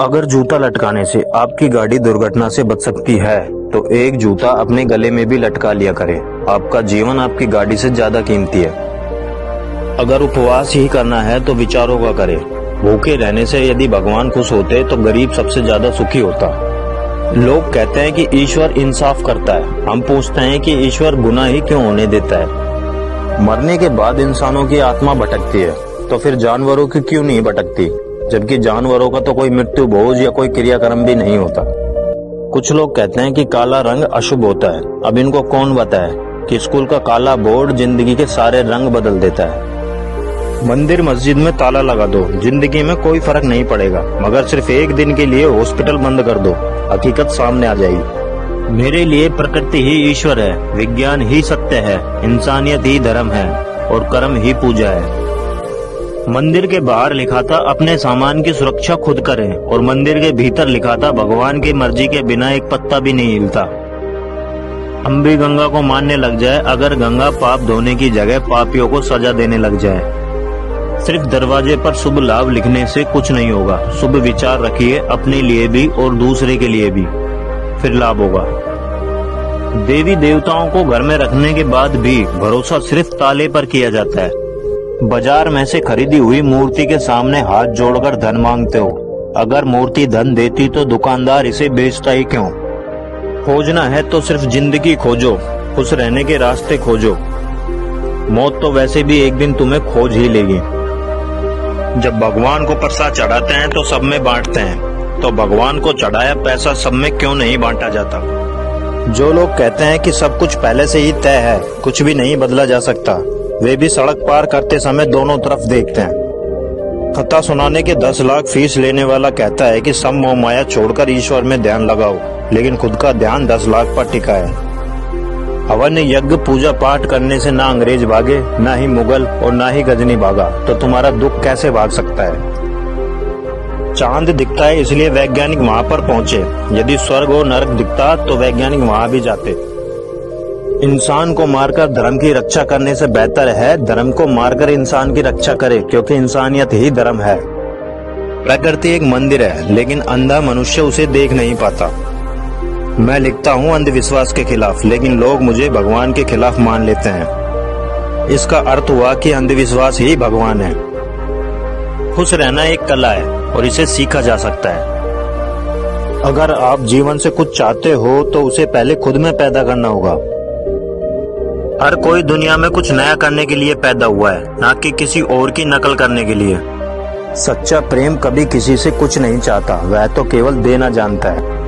अगर जूता लटकाने से आपकी गाड़ी दुर्घटना से बच सकती है तो एक जूता अपने गले में भी लटका लिया करें। आपका जीवन आपकी गाड़ी से ज्यादा कीमती है। अगर उपवास ही करना है तो विचारों का करें। भूखे रहने से यदि भगवान खुश होते तो गरीब सबसे ज्यादा सुखी होता। लोग कहते हैं कि ईश्वर इंसाफ करता है। हम पूछते हैं कि ईश्वर गुनाह ही क्यों होने देता है। मरने के बाद इंसानों की आत्मा भटकती है तो फिर जानवरों की क्यों नहीं भटकती, जबकि जानवरों का तो कोई मृत्यु भोज या कोई क्रियाक्रम भी नहीं होता। कुछ लोग कहते हैं कि काला रंग अशुभ होता है। अब इनको कौन बताए कि स्कूल का काला बोर्ड जिंदगी के सारे रंग बदल देता है। मंदिर मस्जिद में ताला लगा दो, जिंदगी में कोई फर्क नहीं पड़ेगा, मगर सिर्फ एक दिन के लिए हॉस्पिटल बंद कर दो, हकीकत सामने आ जाएगी। मेरे लिए प्रकृति ही ईश्वर है, विज्ञान ही सत्य है, इंसानियत ही धर्म है और कर्म ही पूजा है। मंदिर के बाहर लिखा था अपने सामान की सुरक्षा खुद करें, और मंदिर के भीतर लिखा था भगवान की मर्जी के बिना एक पत्ता भी नहीं हिलता। हम भी गंगा को मानने लग जाए अगर गंगा पाप धोने की जगह पापियों को सजा देने लग जाए। सिर्फ दरवाजे पर शुभ लाभ लिखने से कुछ नहीं होगा। शुभ विचार रखिए अपने लिए भी और दूसरे के लिए भी, फिर लाभ होगा। देवी देवताओं को घर में रखने के बाद भी भरोसा सिर्फ ताले पर किया जाता है। बाजार में से खरीदी हुई मूर्ति के सामने हाथ जोड़कर धन मांगते हो। अगर मूर्ति धन देती तो दुकानदार इसे बेचता ही क्यों। खोजना है तो सिर्फ जिंदगी खोजो, खुश रहने के रास्ते खोजो। मौत तो वैसे भी एक दिन तुम्हें खोज ही लेगी। जब भगवान को प्रसाद चढ़ाते हैं तो सब में बांटते हैं, तो भगवान को चढ़ाया पैसा सब में क्यों नहीं बांटा जाता। जो लोग कहते हैं कि सब कुछ पहले से ही तय है, कुछ भी नहीं बदला जा सकता, वे भी सड़क पार करते समय दोनों तरफ देखते हैं। कथा सुनाने के 10 लाख फीस लेने वाला कहता है कि सब मोह माया छोड़कर ईश्वर में ध्यान लगाओ, लेकिन खुद का ध्यान 10 लाख पर टिका है। हवन यज्ञ पूजा पाठ करने से ना अंग्रेज भागे, ना ही मुगल और ना ही गजनी भागा, तो तुम्हारा दुख कैसे भाग सकता है। चांद दिखता है इसलिए वैज्ञानिक वहां पर पहुंचे। यदि स्वर्ग और नरक दिखता तो वैज्ञानिक वहां भी जाते। इंसान को मारकर धर्म की रक्षा करने से बेहतर है धर्म को मारकर इंसान की रक्षा करे, क्योंकि इंसानियत ही धर्म है। प्रकृति एक मंदिर है, लेकिन अंधा मनुष्य उसे देख नहीं पाता। मैं लिखता हूँ अंधविश्वास के खिलाफ, लेकिन लोग मुझे भगवान के खिलाफ मान लेते हैं। इसका अर्थ हुआ कि अंधविश्वास ही भगवान है। खुश रहना एक कला है और इसे सीखा जा सकता है। अगर आप जीवन से कुछ चाहते हो तो उसे पहले खुद में पैदा करना होगा। हर कोई दुनिया में कुछ नया करने के लिए पैदा हुआ है, ना कि किसी और की नकल करने के लिए। सच्चा प्रेम कभी किसी से कुछ नहीं चाहता, वह तो केवल देना जानता है।